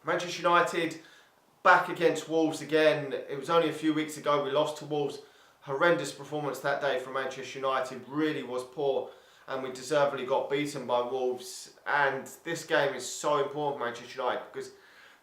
Manchester United back against Wolves again. It was only a few weeks ago we lost to Wolves. Horrendous performance that day from Manchester United, really was poor, and we deservedly got beaten by Wolves. And this game is so important for Manchester United because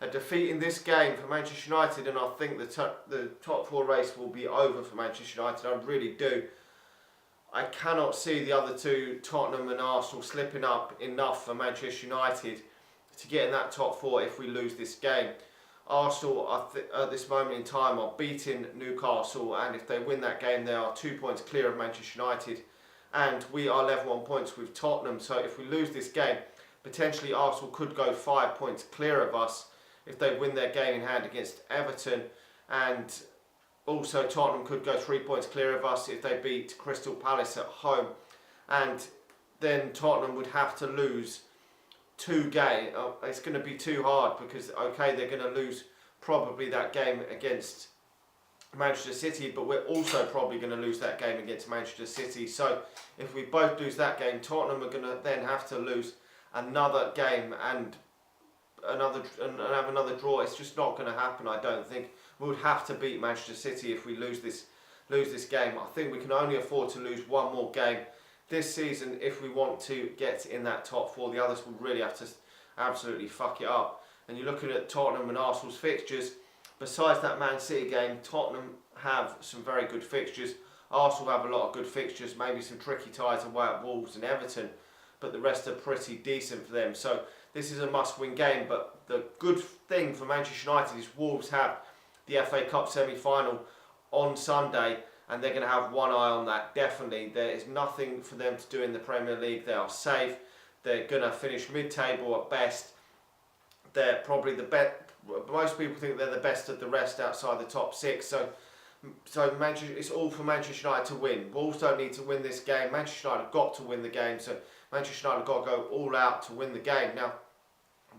a defeat in this game for Manchester United, and I think the top four race will be over for Manchester United. I really do. I cannot see the other two, Tottenham and Arsenal, slipping up enough for Manchester United to get in that top four if we lose this game. Arsenal at this moment in time are beating Newcastle, and if they win that game they are 2 points clear of Manchester United, and we are level on points with Tottenham. So if we lose this game, potentially Arsenal could go 5 points clear of us if they win their game in hand against Everton, and also Tottenham could go 3 points clear of us if they beat Crystal Palace at home, and then Tottenham would have to lose 2 games. It's going to be too hard because, okay, they're going to lose probably that game against Manchester City, but we're also probably going to lose that game against Manchester City. So if we both lose that game, Tottenham are going to then have to lose another game and have another draw. It's just not going to happen, I don't think. We would have to beat Manchester City if we lose this game. I think we can only afford to lose one more game this season if we want to get in that top four. The others will really have to absolutely fuck it up. And you're looking at Tottenham and Arsenal's fixtures. Besides that Man City game, Tottenham have some very good fixtures. Arsenal have a lot of good fixtures, maybe some tricky ties away at Wolves and Everton, but the rest are pretty decent for them. So this is a must-win game, but the good thing for Manchester United is Wolves have the FA Cup semi-final on Sunday, and they're going to have one eye on that, definitely. There is nothing for them to do in the Premier League. They are safe. They're going to finish mid-table at best. They're probably the best. Most people think they're the best of the rest outside the top 6. So Manchester, it's all for Manchester United to win. Wolves don't need to win this game. Manchester United have got to win the game. So Manchester United have got to go all out to win the game. Now,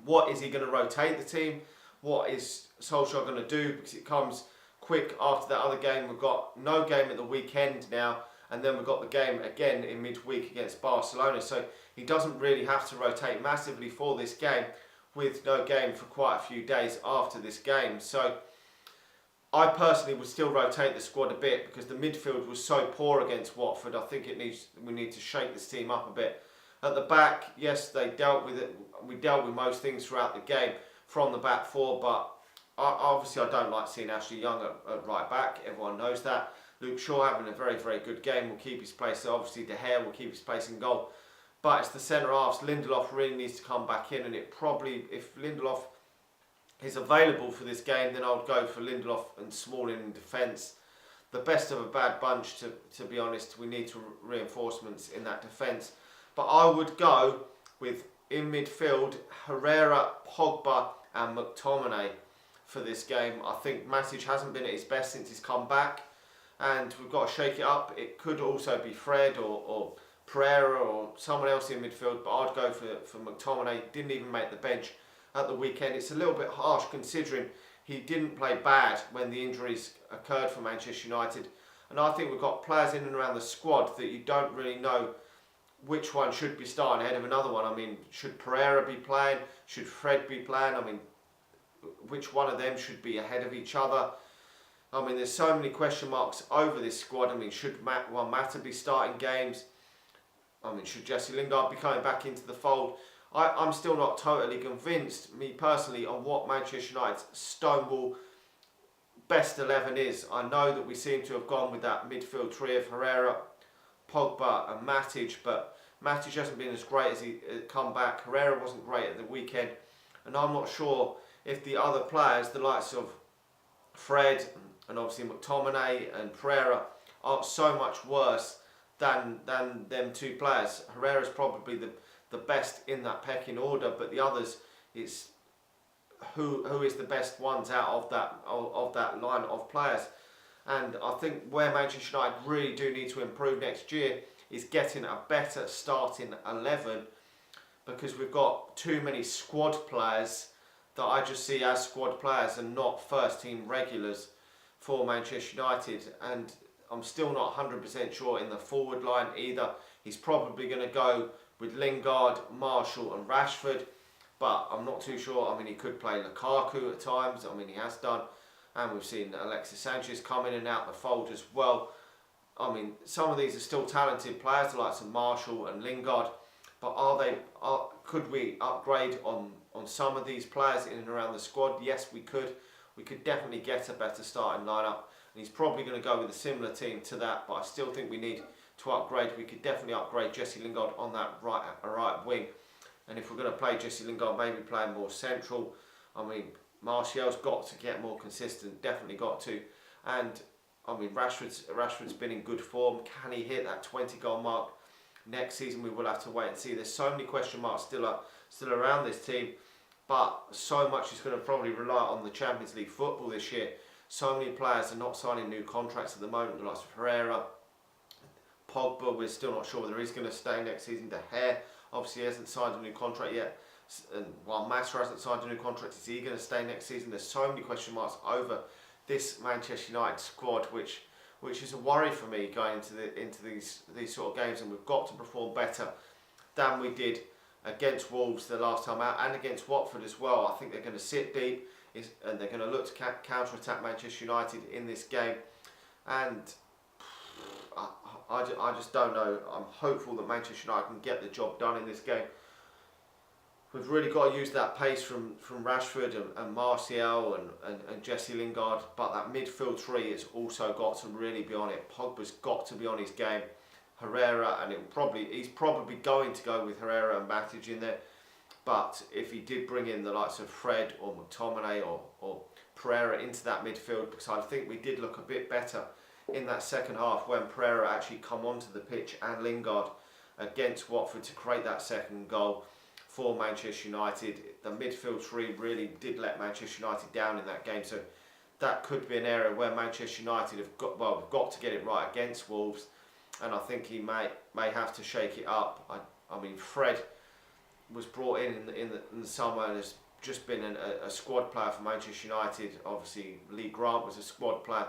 what is he going to rotate the team? What is Solskjaer going to do? Because it comes quick after that other game. We've got no game at the weekend now, and then we've got the game again in midweek against Barcelona. So he doesn't really have to rotate massively for this game, with no game for quite a few days after this game. So I personally would still rotate the squad a bit because the midfield was so poor against Watford. I think we need to shake this team up a bit. At the back, yes, they dealt with it. We dealt with most things throughout the game from the back four, but obviously I don't like seeing Ashley Young at right back. Everyone knows that. Luke Shaw having a very, very good game will keep his place. Obviously De Gea will keep his place in goal. But it's the centre halves. Lindelof really needs to come back in, and it probably, if Lindelof is available for this game, then I would go for Lindelof and Smalling in defence. The best of a bad bunch, to be honest. We need reinforcements in that defence. But I would go with, in midfield, Herrera, Pogba and McTominay for this game. I think Matic hasn't been at his best since he's come back, and we've got to shake it up. It could also be Fred or Pereira or someone else in midfield, but I'd go for McTominay. Didn't even make the bench at the weekend. It's a little bit harsh considering he didn't play bad when the injuries occurred for Manchester United, and I think we've got players in and around the squad that you don't really know which one should be starting ahead of another one. I mean, should Pereira be playing? Should Fred be playing? I mean, which one of them should be ahead of each other? I mean, there's so many question marks over this squad. I mean, should Juan Mata be starting games? I mean, should Jesse Lingard be coming back into the fold? I'm still not totally convinced, me personally, on what Manchester United's Stonewall best 11 is. I know that we seem to have gone with that midfield three of Herrera, Pogba and Matic, but Matic hasn't been as great as he come back. Herrera wasn't great at the weekend, and I'm not sure if the other players, the likes of Fred and obviously McTominay and Pereira, are so much worse than them two players. Herrera's probably the best in that pecking order, but the others, it's who is the best ones out of that line of players. And I think where Manchester United really do need to improve next year is getting a better starting 11, because we've got too many squad players that I just see as squad players and not first team regulars for Manchester United. And I'm still not 100% sure in the forward line either. He's probably going to go with Lingard, Martial and Rashford. but I'm not too sure. I mean, he could play Lukaku at times. I mean, he has done, and we've seen Alexis Sanchez come in and out the fold as well. I mean, some of these are still talented players, the likes of Martial and Lingard, but could we upgrade on some of these players in and around the squad? Yes, we could. We could definitely get a better starting lineup, and he's probably going to go with a similar team to that, but I still think we need to upgrade. We could definitely upgrade Jesse Lingard on that right wing, and if we're going to play Jesse Lingard, maybe play him more central. I mean, Martial's got to get more consistent, definitely got to, and I mean, Rashford's been in good form. Can he hit that 20-goal mark next season? We will have to wait and see. There's so many question marks still around this team, but so much is going to probably rely on the Champions League football this year. So many players are not signing new contracts at the moment. The likes of Herrera, Pogba, we're still not sure whether he's going to stay next season. De Gea obviously hasn't signed a new contract yet. And while Massa hasn't signed a new contract, is he going to stay next season? There's so many question marks over this Manchester United squad, which is a worry for me going into these sort of games, and we've got to perform better than we did against Wolves the last time out, and against Watford as well. I think they're going to sit deep, and they're going to look to counter-attack Manchester United in this game, and I just don't know. I'm hopeful that Manchester United can get the job done in this game. We've really got to use that pace from Rashford and Martial and Jesse Lingard, but that midfield three has also got to really be on it. Pogba's got to be on his game. Herrera, and he's probably going to go with Herrera and Matic in there, but if he did bring in the likes of Fred or McTominay or Pereira into that midfield, because I think we did look a bit better in that second half when Pereira actually come onto the pitch and Lingard against Watford to create that second goal for Manchester United. The midfield three really did let Manchester United down in that game, so that could be an area where Manchester United have got to get it right against Wolves, and I think he may have to shake it up. I mean, Fred was brought in the summer and has just been a squad player for Manchester United. Obviously, Lee Grant was a squad player,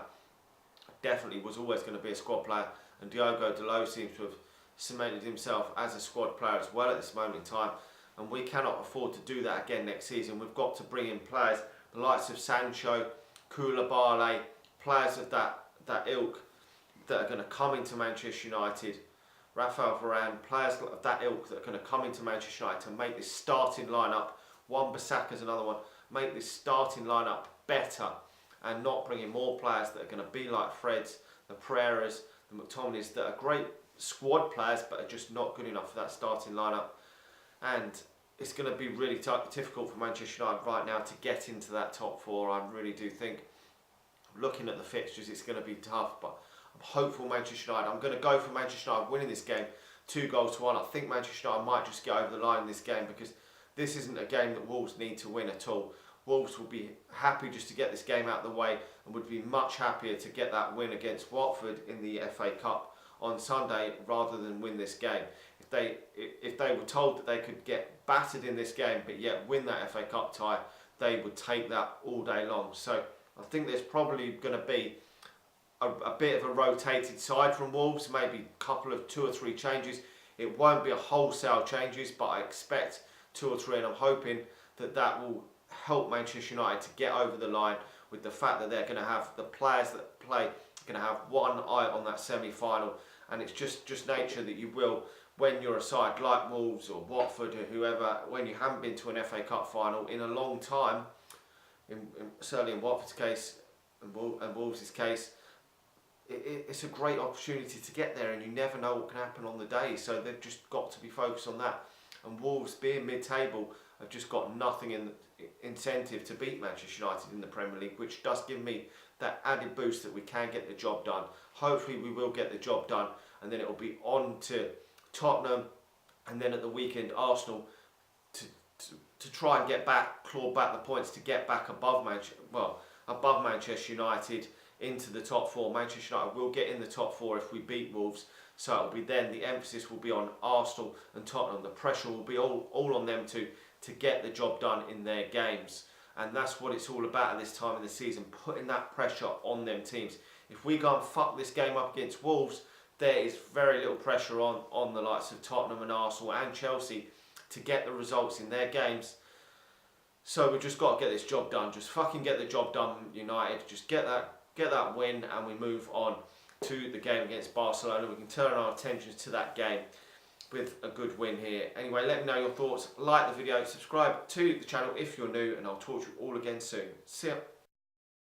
definitely was always going to be a squad player, and Diogo Dalot seems to have cemented himself as a squad player as well at this moment in time. And we cannot afford to do that again next season. We've got to bring in players, the likes of Sancho, Koulibaly, players of that ilk that are going to come into Manchester United, Rafael Varane, players of that ilk that are going to come into Manchester United to make this starting lineup, Wan-Bissaka's another one, make this starting lineup better, and not bring in more players that are going to be like Fred's, the Pereiras, the McTominays, that are great squad players but are just not good enough for that starting lineup. And it's going to be really difficult for Manchester United right now to get into that top four. I really do think, looking at the fixtures, it's going to be tough, but I'm hopeful Manchester United. I'm going to go for Manchester United winning this game 2-1. I think Manchester United might just get over the line in this game, because this isn't a game that Wolves need to win at all. Wolves will be happy just to get this game out of the way, and would be much happier to get that win against Watford in the FA Cup on Sunday rather than win this game. If they were told that they could get battered in this game but yet win that FA Cup tie, they would take that all day long. So I think there's probably going to be a bit of a rotated side from Wolves, maybe a couple of 2 or 3 changes. It won't be a wholesale changes, but I expect 2 or 3, and I'm hoping that will help Manchester United to get over the line, with the fact that they're going to have the players that play going to have one eye on that semi-final, and it's just nature that you will, when you're a side like Wolves or Watford or whoever, when you haven't been to an FA Cup final in a long time, certainly in Watford's case and Wolves' case, it's a great opportunity to get there, and you never know what can happen on the day, so they've just got to be focused on that. And Wolves, being mid-table, have just got nothing in incentive to beat Manchester United in the Premier League, which does give me that added boost that we can get the job done. Hopefully we will get the job done, and then it will be on to Tottenham, and then at the weekend Arsenal to try and claw back the points to get back above Manchester United into the top 4. Manchester United will get in the top 4 if we beat Wolves, so it'll be then the emphasis will be on Arsenal and Tottenham. The pressure will be all on them to get the job done in their games, and that's what it's all about at this time of the season, putting that pressure on them teams. If we go and fuck this game up against Wolves, there is very little pressure on the likes of Tottenham and Arsenal and Chelsea to get the results in their games. So we've just got to get this job done. Just fucking get the job done, United. Just get that win, and we move on to the game against Barcelona. We can turn our attentions to that game with a good win here. Anyway, let me know your thoughts. Like the video, subscribe to the channel if you're new, and I'll talk to you all again soon. See ya.